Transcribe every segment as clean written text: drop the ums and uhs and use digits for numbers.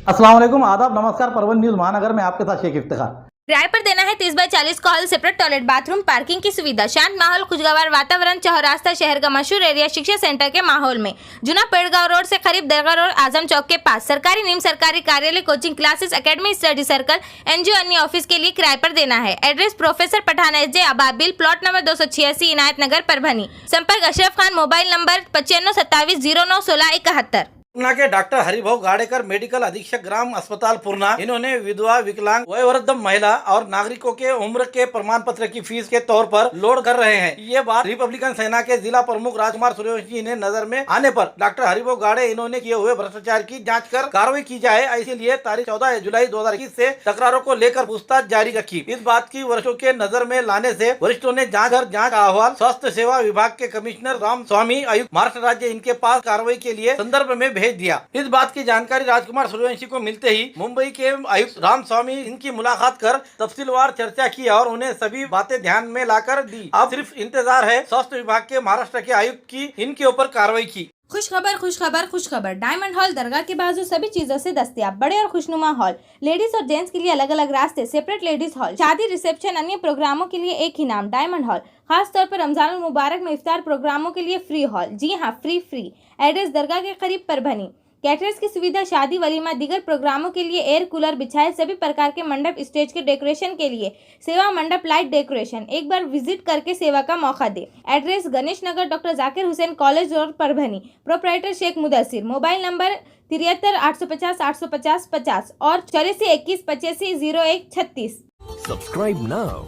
अस्सलाम वालेकुम, आदाब, नमस्कार। परवन न्यूज महानगर में आपके साथ शेख इफ्तिखार। किराए पर देना है 30/40 का hall, separate toilet, bathroom, parking की सुविधा, शांत माहौल, खुशगवार वातावरण, चौरास्ता, शहर का मशहूर एरिया, शिक्षा सेंटर के माहौल में, जुना पेड़गांव रोड से करीब दरगाह रोड, आजम चौक के पास, सरकारी निम सरकारी कार्यालय, coaching classes, academy, study circle, NGO, अन्य ऑफिस के लिए किराए पर देना है। Address professor Pathan S J. Ababil, plot number 286, Inayat Nagar, Parbhani. संपर्क अशरफ खान, मोबाइल नंबर 9527091671। पूर्णा के डॉक्टर हरिभाऊ गाड़ेकर, मेडिकल अधीक्षक ग्राम अस्पताल पूर्णा, इन्होंने विधवा, विकलांग, वयोवृद्ध महिला और नागरिकों के उम्र के प्रमाण पत्र की फीस के तौर पर लोड कर रहे हैं। ये बात रिपब्लिकन सेना के जिला प्रमुख राजकुमार सूर्यवंशी ने नजर में आने पर डॉक्टर हरिभाऊ गाड़े इन्होंने किए हुए भ्रष्टाचार की जाँच कर कार्रवाई की जाए, इसीलिए तारीख 14 जुलाई 2021 से तकरारों को लेकर पूछताछ जारी रखी। इस बात की वर्षों के नजर में लाने से वरिष्ठों ने जाँच का अहवाल स्वास्थ्य सेवा विभाग के कमिश्नर राम स्वामी, आयुक्त महाराष्ट्र राज्य, इनके पास कार्रवाई के लिए संदर्भ में भेज दिया। इस बात की जानकारी राजकुमार सूर्यवंशी को मिलते ही मुंबई के आयुक्त राम स्वामी इनकी मुलाकात कर तफसीलवार चर्चा की और उन्हें सभी बातें ध्यान में लाकर दी। अब सिर्फ इंतजार है स्वास्थ्य विभाग के महाराष्ट्र के आयुक्त की इनके ऊपर कार्रवाई की। खुश खबर। डायमंड हॉल दरगाह के बाजू सभी चीजों से दस्तयाब, बड़े और खुशनुमा हॉल, लेडीज और जेंट्स के लिए अलग अलग रास्ते, सेपरेट लेडीज हॉल, शादी, रिसेप्शन, अन्य प्रोग्रामों के लिए एक ही नाम, डायमंड हॉल। खास तौर पर रमजान मुबारक में इफ्तार प्रोग्रामों के लिए फ्री हॉल। जी हाँ, फ्री। एड्रेस दरगाह के करीब, परभनी। कैटरर्स की सुविधा, शादी, वलीमा, दीगर प्रोग्रामों के लिए एयर कूलर बिछाए, सभी प्रकार के मंडप, स्टेज के डेकोरेशन के लिए सेवा मंडप, लाइट डेकोरेशन। एक बार विजिट करके सेवा का मौका दे। Address Ganesh Nagar, doctor Zakir Hussain college road, Parbhani. Proprietor Sheikh Mudassir. Mobile number 73 850 850 50 और 84 21 85 01 36। Subscribe now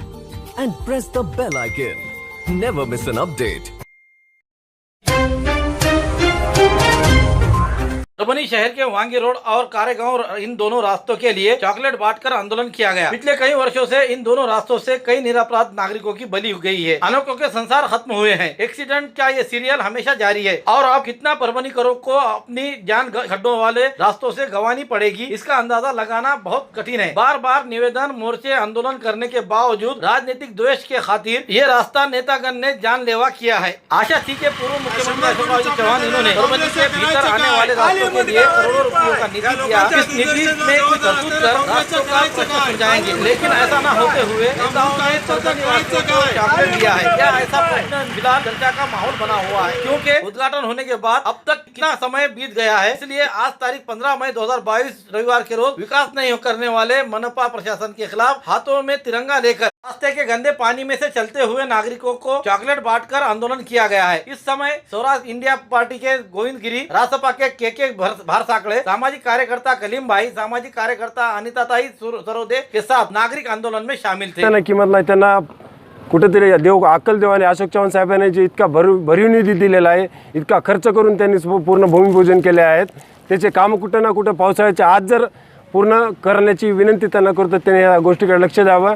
and press the bell icon. Never miss an update. Parbhani शहर के वांगी रोड और कारेगांव, इन दोनों रास्तों के लिए चॉकलेट बांटकर आंदोलन किया गया। पिछले कई वर्षों से इन दोनों रास्तों से कई निरपराध नागरिकों की बलि हो गई है। अनोखों के संसार खत्म हुए हैं। एक्सीडेंट का ये सीरियल हमेशा जारी है और अब कितना परभनी करो को अपनी जान खड्डों वाले रास्तों से गंवानी पड़ेगी, इसका अंदाजा लगाना बहुत कठिन है। बार बार निवेदन, मोर्चे, आंदोलन करने के बावजूद राजनीतिक द्वेष के खातिर ये रास्ता नेतागण ने जानलेवा किया है। आशा थी के पूर्व मुख्यमंत्री अशोक चौहान इन्होंने परभनी के भीतर आने वाले रास्तों के लिए करोड़ों रुपयों का निधि दिया। इस निधि में कुछ तरतूद कर रास्तों का प्रश्न सुलझाएंगे, लेकिन ऐसा न होते हुए नेताओं ने सरकार निवासियों को चॉकलेट दिया है। क्या ऐसा प्रश्न फिलहाल चर्चा का माहौल बना हुआ है, क्योंकि उद्घाटन होने के बाद अब तक कितना समय बीत गया है। इसलिए आज तारीख 15 मई 2022 रविवार के रोज विकास नहीं करने वाले मनपा प्रशासन के खिलाफ हाथों में तिरंगा लेकर रास्ते के गंदे पानी में से चलते हुए नागरिकों को चॉकलेट बांटकर आंदोलन किया गया है। इस समय स्वराज इंडिया पार्टी के गोविंद गिरी, रासपा के भारसाकड़े, सामाजिक कार्यकर्ता कलीम भाई, सामाजिक कार्यकर्ता अनिताताई सरोदे के साथ नागरिक आंदोलन में शामिल थे। त्यांना किंमत नाही, त्यांना कुठेतरी देव अक्कल देवाने अशोक चव्हाण साहेबांनी जे इतका भरीव निधी दिलेला आहे, इतका खर्च करून त्यांनी पूर्ण भूमिपूजन केले आहेत, त्याचे काम कुठं ना कुठं पावसाळ्याच्या आज जर पूर्ण करण्याची विनंती त्यांना करतो। त्यांनी या गोष्टीकडे लक्ष द्यावं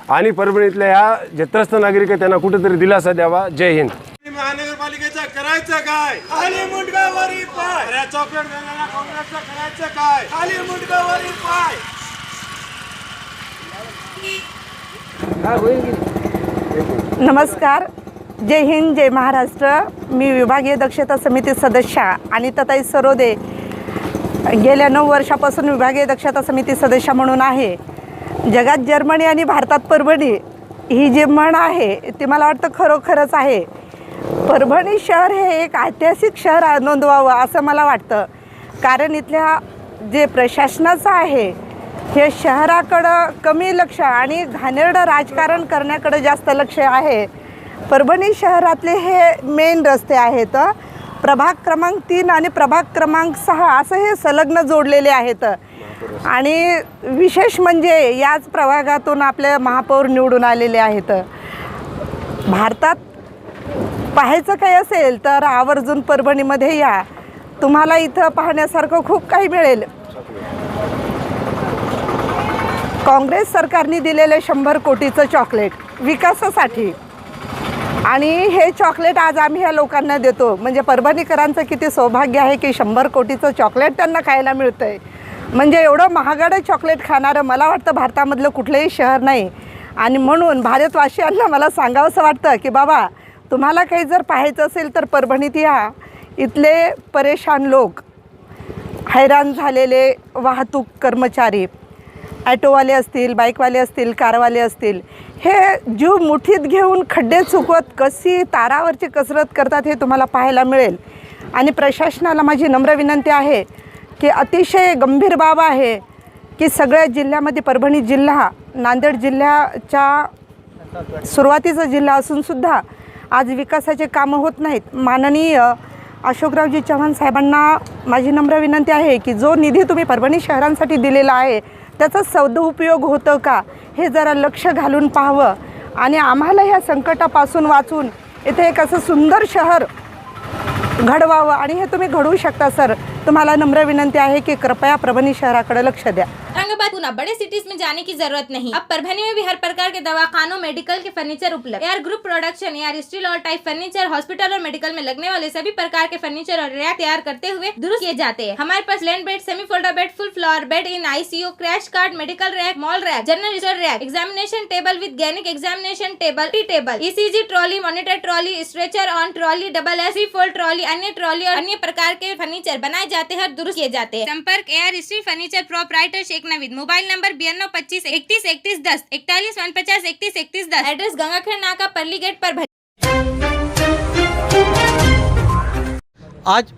आणि परभणीतल्या ह्या जे त्रस्त नागरिक आहेत त्यांना कुठेतरी दिलासा द्यावा। जय हिंद। महानगरपालिकेचं करायचं काय? खाली मुंडकावरी पाय. अरे चॉकलेट देणाऱ्या काँग्रेसचं करायचं काय? खाली मुंडकावरी पाय. नमस्कार, जय हिंद, जय महाराष्ट्र। मी विभागीय दक्षता समिती सदस्य अनिताताई सरोदे गेल्या 9 वर्षापासून विभागीय दक्षता समिती सदस्य म्हणून आहे। जगात जर्मनी आणि भारतात परभणी ही जी म्हण आहे ती मला वाटतं खरोखरच आहे। परभणी शहर हे एक ऐतिहासिक शहर नोंदवावं असं मला वाटतं, कारण इथल्या जे प्रशासनाचं आहे हे शहराकडं कमी लक्ष आणि घाणेरडं राजकारण करण्याकडे जास्त लक्ष आहे। परभणी शहरातले हे मेन रस्ते आहेत, प्रभाग क्रमांक 3 आणि प्रभाग क्रमांक 6 असं हे संलग्न जोडलेले आहेत। आणि विशेष म्हणजे याच प्रभागातून आपले महापौर निवडून आलेले आहेत। भारतात पाहायचं काही असेल तर आवर्जून परभणीमध्ये या, तुम्हाला इथं पाहण्यासारखं खूप काही मिळेल। काँग्रेस सरकारने दिलेले 100 कोटीचं चॉकलेट विकासासाठी, आणि हे चॉकलेट आज आम्ही ह्या लोकांना देतो, म्हणजे परभणीकरांचं किती सौभाग्य आहे की 100 कोटीचं चॉकलेट त्यांना खायला मिळतंय। म्हणजे एवढं महागडं चॉकलेट खाणारं मला वाटतं भारतामधलं कुठलंही शहर नाही। आणि म्हणून भारतवासियांना मला सांगावंसं वाटतं की बाबा, तुम्हाला काही जर पाहायचं असेल तर परभणीत या। इथले परेशान लोक हैराण झालेले वाहतूक कर्मचारी, ॲटोवाले असतील, बाईकवाले असतील, कारवाले असतील, हे जीव मुठीत घेऊन खड्डे चुकवत कशी तारावरची कसरत करतात हे तुम्हाला पाहायला मिळेल. आणि प्रशासनाला माझी नम्र विनंती आहे की अतिशय गंभीर बाब आहे की सगळ्या जिल्ह्यामध्ये परभणी जिल्हा नांदेड जिल्ह्याच्या सुरुवातीचा जिल्हा असूनसुद्धा आज विकासाचे कामं होत नाहीत. माननीय अशोकरावजी चव्हाण साहेबांना माझी नम्र विनंती आहे की जो निधी तुम्ही परभणी शहरांसाठी दिलेला आहे त्याचा सदुपयोग होतं का हे जरा लक्ष घालून पाहावं आणि आम्हाला ह्या संकटापासून वाचून इथे एक असं सुंदर शहर घडवावं. आणि हे तुम्ही घडवू शकता सर. तुम्हाला नम्र विनंती आहे कि कृपया परभणी शहराकडे लक्ष द्या. औरंगाबाद पुणे बड़े सिटीज में जाने की जरूरत नहीं. अब परभणी में भी हर प्रकार के दवाखानों मेडिकल के फर्नीचर उपलब्ध. Air group production air steel और टाइप फर्नीचर हॉस्पिटल और मेडिकल में लगने वाले सभी प्रकार के फर्नीचर और रैक तैयार करते हुए दुरुस्त किए जाते हैं. हमारे पास land bed, semi folder bed, full floor bed in ICU, crash cart, medical rack, mall rack, general store rack, examination table with gynaec examination table, tea table, ECG trolley, monitor trolley, stretcher on trolley, double S fold trolley, अन्य trolley और अन्य प्रकार के furniture बनाए जाते हैं और दुरुस्त किए जाते हैं. संपर्क air steel furniture proprietor Sheikh Naveed. Mobile number 9225 31 31 10 41 150 31 31 10. Address Gangakhed नाका परली गेट पर. आज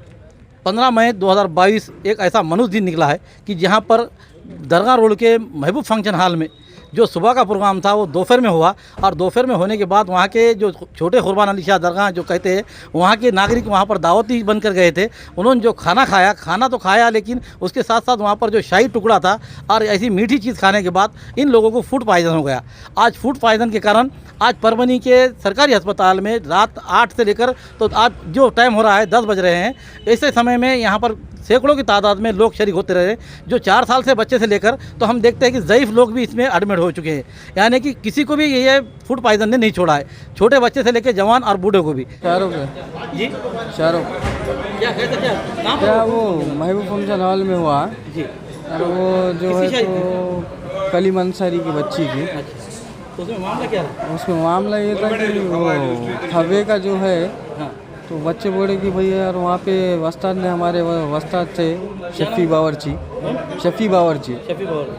15 मई 2022 एक ऐसा मनुष्य दिन निकला है कि जहाँ पर दरगाह रोड के महबूब फंक्शन हॉल में जो सुबह का प्रोग्राम था वो दोपहर में हुआ और दोपहर में होने के बाद वहाँ के जो छोटे कुर्बान अली शाह दरगाह जो कहते हैं वहाँ के नागरिक वहाँ पर दावती बनकर गए थे. उन्होंने जो खाना खाया, खाना तो खाया लेकिन उसके साथ साथ वहाँ पर जो शाही टुकड़ा था और ऐसी मीठी चीज़ खाने के बाद इन लोगों को फूड पॉइजन हो गया. आज फूड पॉइजन के कारण आज परभणी के सरकारी अस्पताल में रात 8 से लेकर तो आज जो टाइम हो रहा है 10 बज रहे हैं, ऐसे समय में यहाँ पर सैकड़ों की तादाद में लोग शरीक होते रहे. जो 4 साल से बच्चे से लेकर तो हम देखते हैं कि ज़ईफ़ लोग भी इसमें एडमिट हो चुके हैं. यानी कि किसी को भी ये फूड पॉइजन ने नहीं छोड़ा है, छोटे बच्चे से लेकर जवान और बूढ़े को भी. चारों के जी चारों क्या क्या वो महबूब फंक्शन हॉल में हुआ जी और वो जो है तो कलीम अंसारी की बच्ची की. तो उसमें मामला क्या है? उसमें मामला ये था कि वो खबे का जो है हाँ तो बच्चे बोले कि भैया यार वहाँ पे वस्ताद ने हमारे वस्ताद थे शफ़ी बावर्ची शफी बाबर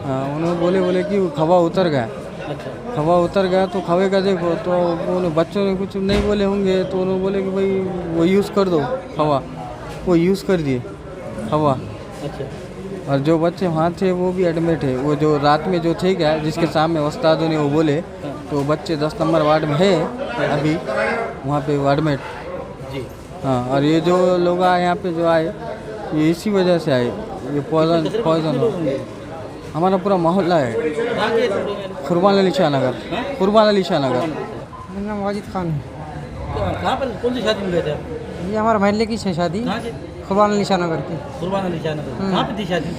हाँ उन्होंने बोले कि खवा उतर गया. अच्छा खवा उतर गया तो खवे का देखो तो उन्होंने बच्चों ने कुछ नहीं बोले होंगे तो उन्होंने बोले कि भाई वो यूज़ कर दो खवा. वो यूज़ कर दिए खवा. अच्छा और जो बच्चे वहाँ थे वो भी एडमिट है. वो जो रात में जो थे क्या जिसके सामने उस्तादों ने वो बोले तो बच्चे 10 नंबर वार्ड में है अभी वहाँ पे वो एडमिट. जी हाँ और ये जो लोग आए यहाँ पे जो आए ये इसी वजह से आए. ये पॉइजन हमारा पूरा मोहल्ला है कुर्बान अली शाह नगर. कुर्बान अली शाह नगर. मेरा नाम वाजिद खान है. कहाँ पर कौन सी शादी में गए थे आप? ये हमारे महल्ले की है शादी. कहाँ से? कुर्बान अली शाह नगर की. कुर्बान अली शाह नगर. कहाँ पे थी शादी?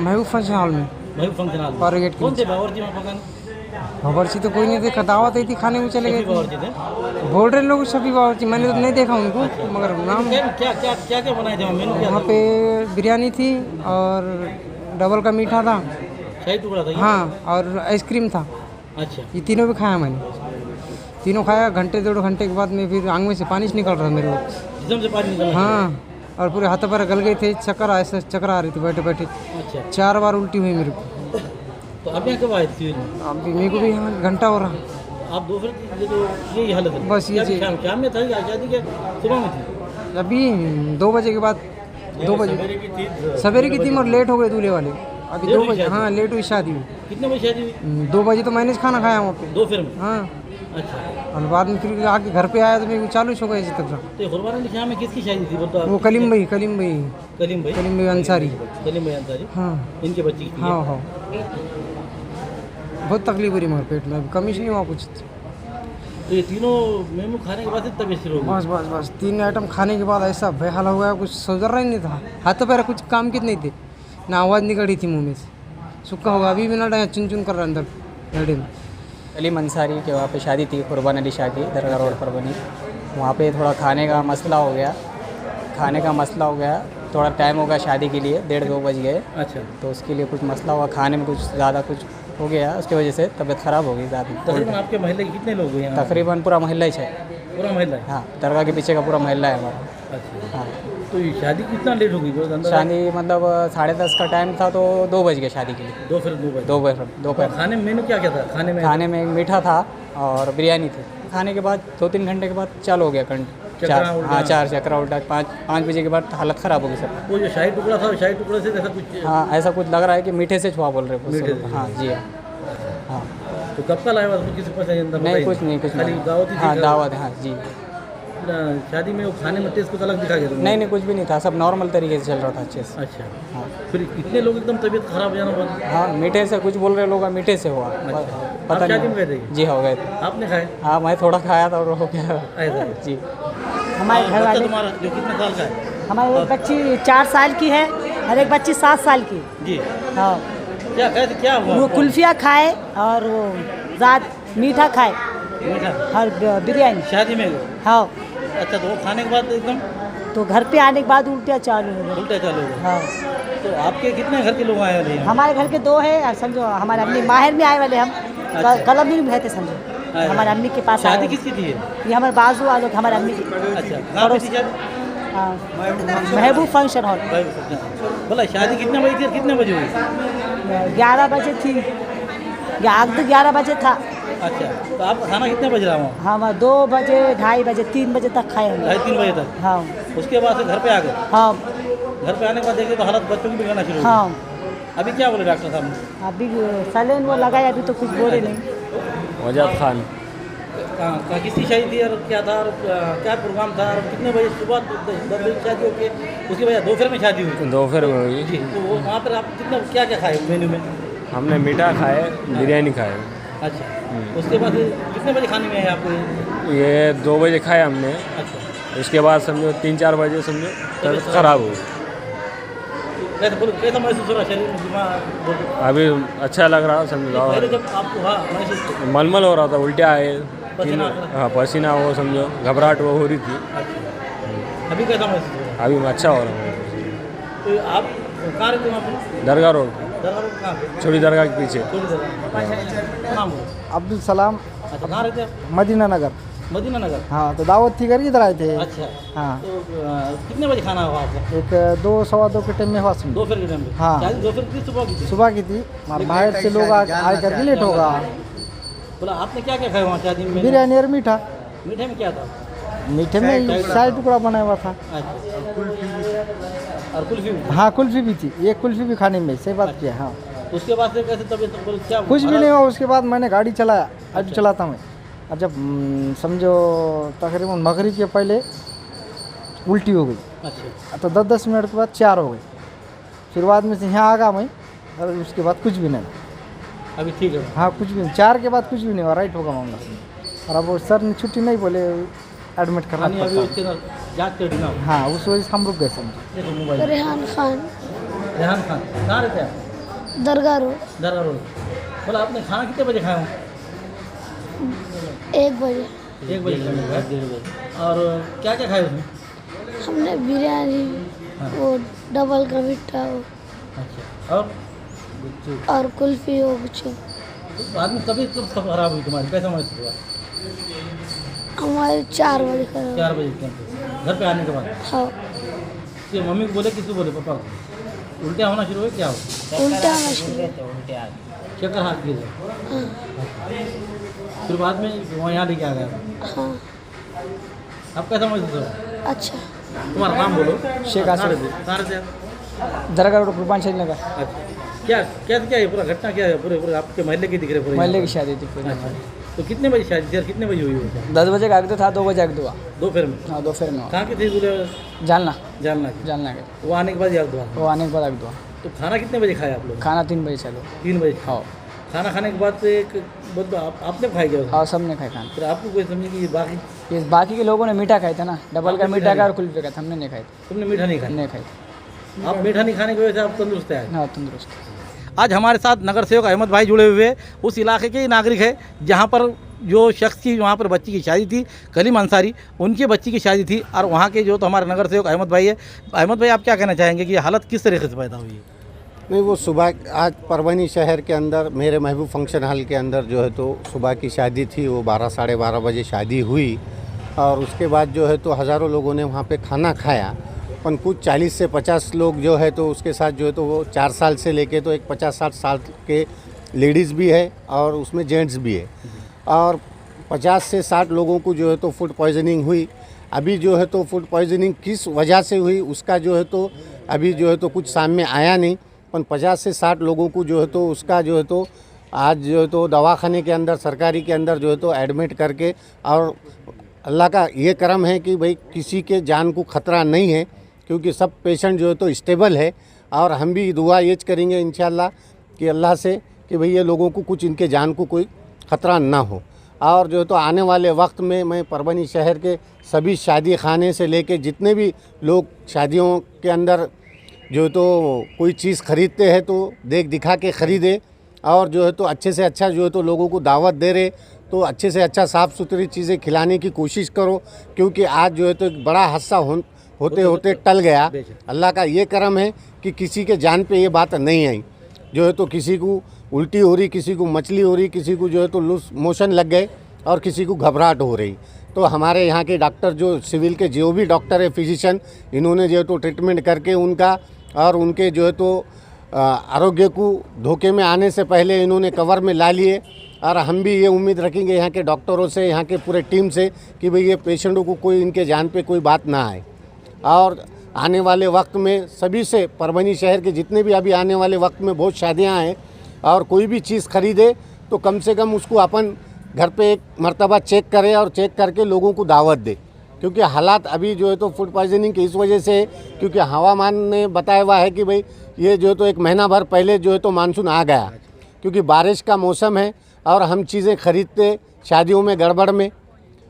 महबूब फंक्शन हॉल में. महबूब फंक्शन हॉल. पारो गेट के कौन थे बावर्ची में पकाने? बावर्ची तो कोई नहीं देखा. दावत आई थी खाने में चले गए थे. बावर्ची थे. बोल रहे लोग शफी बावर्ची. मैंने तो नहीं देखा उनको मगर नाम क्या क्या क्या क्या क्या बनाए थे मेनू क्या वहाँ था? पे बिरयानी थी और डबल का मीठा था. शाही टुकड़ा था ये? हाँ और आइसक्रीम था. अच्छा ये तीनों भी खाया मैंने. तीनों खाया. घंटे 2 घंटे के बाद में फिर आंख में से पानी से निकल रहा मेरे को. जिसम से पानी निकल रहा हाँ और पूरे हाथ पैर गल गए थे. चक्कर आ रही थी बैठे बैठे. है? अच्छा 4 बार उल्टी हुई मेरे को. तो अब यहाँ कब आए थे? अभी मेरे को भी यहाँ घंटा हो रहा. आप दोपहर ये तो यही हालत है. बस ये जी. शाम में था या शादी क्या सुबह में थी? अभी 2 बजे के बाद 2 बजे सवेरे की थी और लेट हो गए दूल्हे वाले. अभी लेट 2 हुई बजे शादी? हाँ लेट हुई शादी हुई. कितने बजे शादी हुई? 2 बजे तो मैंने खाना खाया वहाँ पे. दोपहर में. हाँ अच्छा और बाद में फिर आके घर पे आया तो मेरे को चालू हो गया इसी तक. तो कुर्बान अली शाह में किसकी शादी थी? बोलते वो कलीम भाई कलीम भाई अंसारी. कलीम भाई अंसारी. हाँ इनके बच्चे की थी? हाँ हाँ बहुत तकलीफ हो रही मगर पेट में. अभी कमी नहीं हुआ कुछ. तो ये तीनों मेनू खाने के बाद से तबीयत शुरू हो गई? बस 3 आइटम खाने के बाद ऐसा बेहाल हो गया. कुछ सुधर ही नहीं था. हाथ पैर कुछ काम के नहीं थे. ना आवाज़ निकली थी मुँह में से. सूखा होगा अभी भी ना चुन चुन कर रहा अंदर गड्ढे में. कलीम अंसारी के वहाँ पे शादी थी कुर्बान अली शाह की दरगाह रोड पर बनी. वहाँ पे थोड़ा खाने का मसला हो गया. थोड़ा टाइम होगा शादी के लिए 1:30-2 बज गए. अच्छा तो उसके लिए कुछ मसला हुआ. खाने में कुछ ज़्यादा कुछ हो गया उसकी वजह से तबीयत ख़राब हो गई ज़्यादा. तकरीबन आपके मोहल्ले के कितने लोग हुए यहाँ? तकरीबन पूरा मोहल्ला ही है. पूरा मोहल्ला है? हाँ दरगाह के पीछे का पूरा मोहल्ला है हमारा. अच्छा हाँ तो तो ये शादी कितना लेट होगी? शादी मतलब 10:30 का टाइम था तो 2 बज गए शादी के लिए। दोपहर। खाने में मेनू क्या क्या था? खाने में मीठा था और बिरयानी थी। खाने के बाद 2-3 घंटे के बाद चालू हो गया चार चक्रा उल्टा। 5 बजे के बाद हालत ख़राब हो गई सर। वो जो शाही टुकड़ा था, शाही टुकड़े से ऐसा कुछ? हाँ, ऐसा कुछ लग रहा है कि मीठे से छुआ बोल रहे हो। मीठे से? हाँ जी हाँ। तो कब का लाया हुआ? किसी के पास अंदर? नहीं कुछ नहीं खाली दावत ही थी? हाँ दावत है। हाँ जी। शादी में वो खाने में टेस्ट कुछ अलग दिखा गया? नहीं कुछ भी नहीं था, सब नॉर्मल तरीके से चल रहा था अच्छे से। अच्छा। हाँ। फिर इतने लोग एकदम तबीयत खराब हो जाना? हाँ मीठे से कुछ बोल रहे लोग, मीठे से हुआ। पता शादी में गए थे? जी हाँ गए थे। आपने खाए? हाँ मैं थोड़ा खाया था और हो गया ऐसा जी। हमारे घर वाले, तुम्हारा जो कितने साल का है? हमारी एक बच्ची 4 साल की है और एक बच्ची 7 साल की। जी। हाँ। क्या खाए थे? क्या हुआ? वो कुल्फिया खाए और वो ज़्यादा मीठा खाए मीठा और बिरयानी। शादी में? हाँ। अच्छा, तो वो खाने के बाद एकदम तो घर पे आने के बाद उल्टियाँ चालू हो गई। उल्टा चालू हो गया? हाँ। तो आपके कितने घर के लोग आए वाले हैं? हमारे घर के 2 है और समझो हमारे अम्मी माहिर में आए वाले हम। अच्छा। कल भी गए थे समझो, हमारे अम्मी के पास। शादी किसकी थी? ये हमारे बाजू वालों के, हमारे अम्मी की। अच्छा, कहाँ पे थी शादी? हाँ, महबूब फंक्शन हॉल। बोला शादी कितने बजे थी और कितने बजे हुई? 11 बजे थी। 11 बजे था। अच्छा, तो आपका खाना कितने बजे रहा वहाँ? हाँ 2 बजे, 2:30 बजे, 3 बजे तक खाए हम। 2:30-3 बजे तक? हाँ। उसके बाद से घर पे आ गए? हाँ। घर पे आने के बाद देखे तो हालत बच्चों की बिगड़ना शुरू हो गई। हाँ। अभी क्या बोले डॉक्टर साहब? अभी सैलेन वो लगाए, अभी तो कुछ बोले नहीं। वजाद खान। कहाँ किसकी शादी थी और क्या था और क्या प्रोग्राम था और कितने बजे? सुबह 10 बजे शादी होके उसके बाद दोपहर में शादी हुई? दोपहर में हुई जी। तो वो वहाँ पर आप कितना क्या क्या खाए मेन्यू में? हमने मीठा खाए, बिरयानी खाए। अच्छा, उसके बाद कितने बजे खाने में आए आपको? ये 2 बजे खाए हमने। अच्छा। उसके बाद समझो 3-4 बजे समझो तबीयत खराब हो गई। कैसा महसूस हो रहा शरीर में? दिमाग अभी अच्छा लग रहा समझो। पहले जब आपको हुआ महसूस? मलमल हो रहा था, उल्टियाँ आए। पसीना? हाँ पसीना, वो समझो घबराहट वो हो रही थी। अच्छा। अभी कैसा महसूस हो रहा है? अभी अच्छा हो रहा है। तो आप कहाँ रहते हो वहाँ पर? दरगाह रोड, दरगाह रोड कहाँ पे? छोटी दरगाह के पीछे। छोटी दरगाह। नाम बोलो। अब्दुल सलाम, अच्छा, कहाँ रहते हैं आप? मदीना नगर। मदीना नगर? हाँ, तो दावत थी करके इधर आए थे। अच्छा। हाँ। तो कितने बजे खाना हुआ आपका? एक 2-2:15 के टाइम में हुआ समझो। दोपहर के टाइम पे? हाँ। शादी दोपहर की सुबह की थी? सुबह की थी। बाहर से लोग आए करके लेट होगा। बोला आपने क्या क्या खाया वहाँ शादी में? बिरयानी और मीठा। मीठे में क्या था? मीठे में शाही टुकड़ा बनाया हुआ था। अच्छा। और कुल्फी भी? हाँ कुल्फी भी थी, एक कुल्फी भी खाने में। सही बात किया। हाँ। उसके बाद से कैसे तबीयत क्या? कुछ भी नहीं हुआ। उसके बाद मैंने गाड़ी चलाया, अभी चलाता मैं। अब जब समझो तकरीबन मगरिब के पहले उल्टी हो गई। अच्छा। तो 10-10 मिनट के बाद 4 हो गई। फिर बाद में से यहाँ आ गया मैं और उसके बाद कुछ भी नहीं। अभी ठीक है? हाँ कुछ भी नहीं, 4 के बाद कुछ भी नहीं हुआ, राइट होगा मामला। और अब वो सर ने छुट्टी नहीं बोले, एडमिट करना अभी पड़ता। उसके अंदर जाँच कर देना। हाँ उस वजह से हम रुक गए समझो। देखो मोबाइल। रेहान खान, रेहान खान, कहाँ रहते हैं आप? दरगाह रोड। दरगाह रोड। बोला आपने खाना कितने बजे खाया? 1 बजे 1 बजे खाया? 1:30 बजे। और क्या क्या खाया उसमें? हमने बिरयानी, वो डबल का मीठा, अच्छा। और कुल्फी हो कुछ। तो आदमी तबीयत कब खराब हुई तुम्हारी? कैसा महसूस हुआ? हमारे 4 बजे खराब। 4 बजे के टाइम घर पे आने के बाद? हाँ। कि मम्मी को बोले, किसको बोले? पापा को? उल्टियाँ होना शुरू हुई? क्या हो? उल्टा होना शुरू। चक्कर हाथ गिर गए? फिर बाद में वहाँ यहाँ लेके आ गया? हाँ। अब कैसा महसूस हो रहा? अच्छा। तुम्हारा नाम बोलो। शेख आसिफ। कहाँ रहते हैं? दरगाह रोड कुर्बान शरीफ नगर। अच्छा। क्या क्या क्या है पूरा घटना? क्या है पूरे आपके मोहल्ले की दिख रहे पूरे? महल्ले की शादी थी पूरी। अच्छा। तो कितने बजे शादी थी और कितने बजे हुई वो? 10 बजे का आगे था, 2 बजे आगे हुआ। दोपहर में? हाँ दोपहर में हुआ। कहाँ की थी पूरे? जालना जालना की? जालना के। वो आने के बाद याद हुआ? वो आने के बाद आगे हुआ। तो खाना कितने बजे खाया आप लोग? खाना 3 बजे चलो। 3 बजे? हाँ। खाना खाने के बाद से एक आपने खाई गया? हाँ सब ने खाया खाना। फिर आपको कोई समझे कि बाकी? ये बाकी के लोगों ने मीठा खाया था ना, डबल का मीठा खाया और कुल्फी खाया था। हमने नहीं खाया था। तुमने मीठा नहीं खाया? नहीं खाया। आप मीठा नहीं खाने की वजह से आप तंदुरुस्त है? हाँ तंदुरुस्त। आज हमारे साथ नगर सेवक अहमद भाई जुड़े हुए हैं। उस इलाके के ही नागरिक है जहाँ पर जो शख्स की वहाँ पर बच्ची की शादी थी, कलीम अंसारी, उनकी बच्ची की शादी थी। और वहाँ के जो तो हमारे नगर सेवक अहमद भाई है। अहमद भाई, आप क्या कहना चाहेंगे कि ये हालत किस तरीके से पैदा हुई है? नहीं, वो सुबह आज परभनी शहर के अंदर मेरे महबूब फंक्शन हॉल के अंदर जो है तो सुबह की शादी थी। वो 12-12:30 बजे शादी हुई और उसके बाद जो है तो हज़ारों लोगों ने वहाँ पे खाना खाया पण कुछ 40 से 50 लोग जो है तो उसके साथ जो है तो वो 4 साल से लेके तो एक 50-60 साल के लेडीज़ भी है और उसमें जेंट्स भी है। और 50 से 60 लोगों को जो है तो फूड पॉइजनिंग हुई। अभी जो है तो फूड पॉइजनिंग किस वजह से हुई उसका जो है तो अभी जो है तो कुछ सामने आया नहीं, पर 50 से 60 लोगों को जो है तो उसका जो है तो आज जो है तो दवाखाने के अंदर सरकारी के अंदर जो है तो एडमिट करके, और अल्लाह का ये करम है कि भाई किसी के जान को ख़तरा नहीं है, क्योंकि सब पेशेंट जो है तो स्टेबल है। और हम भी दुआ ये करेंगे इंशाल्लाह कि अल्लाह से कि भाई ये लोगों को कुछ इनके जान को कोई ख़तरा ना हो। और जो है तो आने वाले वक्त में मैं परभनी शहर के सभी शादी खाने से लेके जितने भी लोग शादियों के अंदर जो तो कोई चीज़ ख़रीदते हैं तो देख दिखा के ख़रीदे, और जो है तो अच्छे से अच्छा जो है तो लोगों को दावत दे रहे तो अच्छे से अच्छा साफ़ सुथरी चीज़ें खिलाने की कोशिश करो, क्योंकि आज जो है तो एक बड़ा हादसा होते होते टल गया। अल्लाह का ये करम है कि किसी के जान पे ये बात नहीं आई। जो है तो किसी को उल्टी हो रही, किसी को मछली हो रही, किसी को जो है तो लूज मोशन लग गए और किसी को घबराहट हो रही। तो हमारे यहाँ के डॉक्टर जो सिविल के जो भी डॉक्टर है फिजिशियन, इन्होंने जो है तो ट्रीटमेंट करके उनका और उनके जो है तो आरोग्य को धोखे में आने से पहले इन्होंने कवर में ला लिए। और हम भी ये उम्मीद रखेंगे यहाँ के डॉक्टरों से, यहाँ के पूरे टीम से कि भाई ये पेशेंटों को कोई इनके जान पे कोई बात ना आए। और आने वाले वक्त में सभी से परभनी शहर के जितने भी अभी आने वाले वक्त में बहुत शादियाँ हैं, और कोई भी चीज़ ख़रीदे तो कम से कम उसको अपन घर पे एक मर्तबा चेक करे और चेक करके लोगों को दावत दे, क्योंकि हालात अभी जो है तो फूड पॉइजनिंग की इस वजह से, क्योंकि हवामान ने बताया हुआ है कि भाई ये जो है तो एक महीना भर पहले जो है तो मानसून आ गया, क्योंकि बारिश का मौसम है और हम चीज़ें खरीदते शादियों में गड़बड़ में,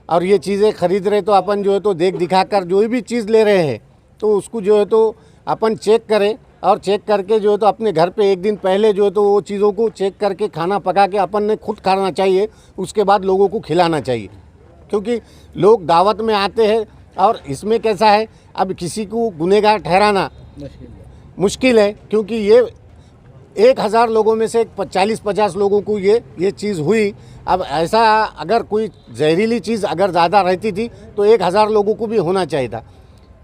और ये चीज़ें खरीद रहे तो अपन जो है तो देख दिखा कर जो भी चीज़ ले रहे हैं तो उसको जो है तो अपन चेक करें, और चेक करके जो है तो अपने घर पे एक दिन पहले जो है तो वो चीज़ों को चेक करके खाना पका के अपन ने खुद खाना चाहिए, उसके बाद लोगों को खिलाना चाहिए। क्योंकि लोग दावत में आते हैं, और इसमें कैसा है अब किसी को गुनहगार ठहराना मुश्किल है, क्योंकि ये 1000 लोगों में से 40-50 लोगों को ये चीज़ हुई। अब ऐसा अगर कोई जहरीली चीज़ अगर ज़्यादा रहती थी तो 1000 लोगों को भी होना चाहिए था,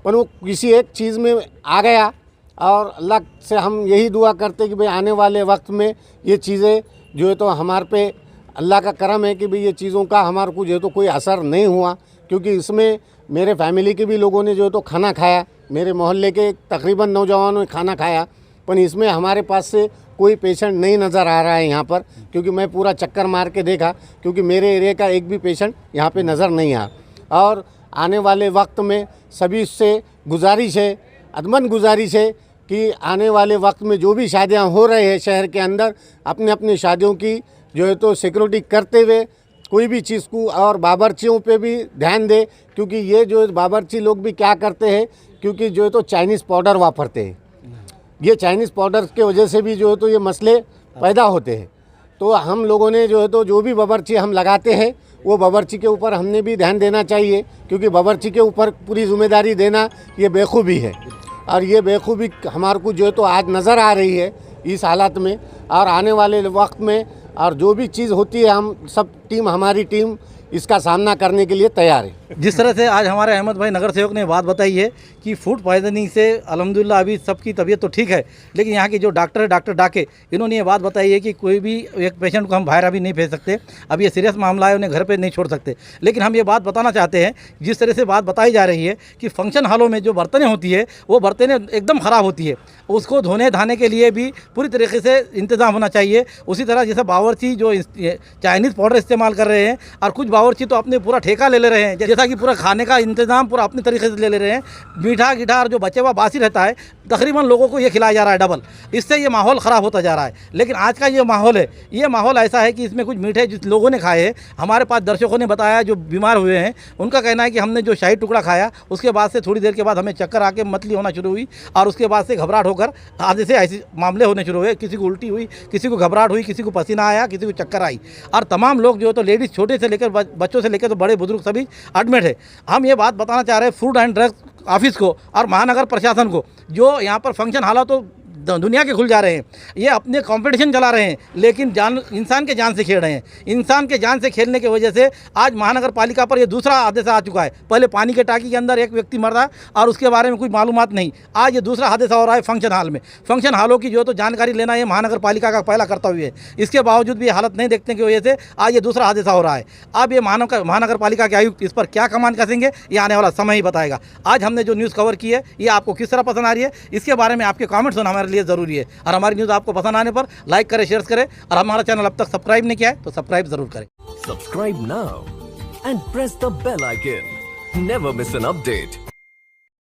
पर वो किसी एक चीज़ में आ गया। और अल्लाह से हम यही दुआ करते कि भाई आने वाले वक्त में ये चीज़ें जो है तो हमारे पे अल्लाह का करम है कि भाई ये चीज़ों का हमारे को जो है तो कोई असर नहीं हुआ, क्योंकि इसमें मेरे फैमिली के भी लोगों ने जो है तो खाना खाया, मेरे मोहल्ले के तकरीबन नौजवानों ने खाना खाया, पर इसमें हमारे पास से कोई पेशेंट नहीं नज़र आ रहा है यहाँ पर, क्योंकि मैं पूरा चक्कर मार के देखा, क्योंकि मेरे एरिया का एक भी पेशेंट यहाँ पे नज़र नहीं आया। और आने वाले वक्त में सभी से गुजारिश है, अदमन गुजारिश है कि आने वाले वक्त में जो भी शादियाँ हो रहे हैं शहर के अंदर, अपने अपनी शादियों की जो है तो सिक्योरिटी करते हुए कोई भी चीज़ को, और बावर्चियों पे भी ध्यान दे, क्योंकि ये जो बावर्ची लोग भी क्या करते हैं, क्योंकि जो है तो चाइनीज़ पाउडर वापरते हैं। ये चाइनीज़ पाउडर के वजह से भी जो है तो ये मसले पैदा होते हैं। तो हम लोगों ने जो है तो जो भी बावर्ची हम लगाते हैं वो बावर्ची के ऊपर हमने भी ध्यान देना चाहिए, क्योंकि बावर्ची के ऊपर पूरी जिम्मेदारी देना ये बेखूबी है। और ये बेखूबी हमारे को जो है तो आज नज़र आ रही है इस हालत में, और आने वाले वक्त में और जो भी चीज़ होती है हम सब टीम, हमारी टीम इसका सामना करने के लिए तैयार है। जिस तरह से आज हमारे अहमद भाई नगर सेवक ने बात बताई है कि फूड पॉइजनिंग से अल्हम्दुलिल्लाह अभी सबकी तबीयत तो ठीक है, लेकिन यहाँ के जो डॉक्टर है डॉक्टर डाके, इन्होंने ये बात बताई है कि कोई भी एक पेशेंट को हम बाहर अभी नहीं भेज सकते, अब ये सीरियस मामला है, उन्हें घर पे नहीं छोड़ सकते। लेकिन हम ये बात बताना चाहते हैं, जिस तरह से बात बताई जा रही है कि फंक्शन हॉलों में जो बर्तनें होती है वो बर्तनें एकदम ख़राब होती है, उसको धोने धाने के लिए भी पूरी तरीके से इंतज़ाम होना चाहिए। उसी तरह जैसे बावर्ची जो चाइनीज़ पाउडर इस्तेमाल कर रहे हैं, और कुछ बावर्ची तो अपने पूरा ठेका ले रहे हैं, जैसा कि पूरा खाने का इंतज़ाम पूरा अपने तरीके से ले रहे हैं। मीठा गिठार जो बचे हुआ बासी रहता है तकरीबन लोगों को ये खिलाया जा रहा है डबल, इससे ये माहौल ख़राब होता जा रहा है। लेकिन आज का ये माहौल है, ये माहौल ऐसा है कि इसमें कुछ मीठे जिस लोगों ने खाए हैं, हमारे पास दर्शकों ने बताया जो बीमार हुए हैं, उनका कहना है कि हमने जो शाही टुकड़ा खाया उसके बाद से थोड़ी देर के बाद हमें चक्कर आके मतली होना शुरू हुई, और उसके बाद से घबराहट होकर आधे से ऐसे मामले होने शुरू हुए। किसी को उल्टी हुई, किसी को घबराहट हुई, किसी को पसीना आया, किसी को चक्कर आई, और तमाम लोग जो है तो लेडीज़ छोटे से लेकर बच्चों से लेकर तो बड़े बुजुर्ग सभी एडमिट है। हम ये बात बताना चाह रहे हैं फूड एंड ड्रग ऑफिस को और महानगर प्रशासन को, जो यहाँ पर फंक्शन हालत तो दुनिया के खुल जा रहे हैं, ये अपने कंपटीशन चला रहे हैं, लेकिन इंसान के जान से खेल रहे हैं। इंसान के जान से खेलने की वजह से आज महानगर पालिका पर ये दूसरा हादसा आ चुका है। पहले पानी के टाकी के अंदर एक व्यक्ति मर रहा और उसके बारे में कोई मालूमात नहीं, आज ये दूसरा हादसा हो रहा है फंक्शन हॉल में। फंक्शन हॉलों की जो तो जानकारी लेना ये महानगर पालिका का पहला कर्तव्य है, इसके बावजूद भी हालत नहीं देखने की वजह से आज ये दूसरा हादसा हो रहा है। अब ये महानगर पालिका के आयुक्त इस पर क्या कमान कसेंगे ये आने वाला समय ही बताएगा। आज हमने जो न्यूज़ कवर की है ये आपको किस तरह पसंद आ रही है, इसके बारे में आपके कमेंट्स होना हमारे लिए ज़रूरी है। और हमारी न्यूज़ आपको पसंद आने पर लाइक करें, शेयर करें, और हमारा चैनल अब तक सब्सक्राइब नहीं किया है तो सब्सक्राइब जरूर करें। Subscribe now and press the bell icon. Never miss an update.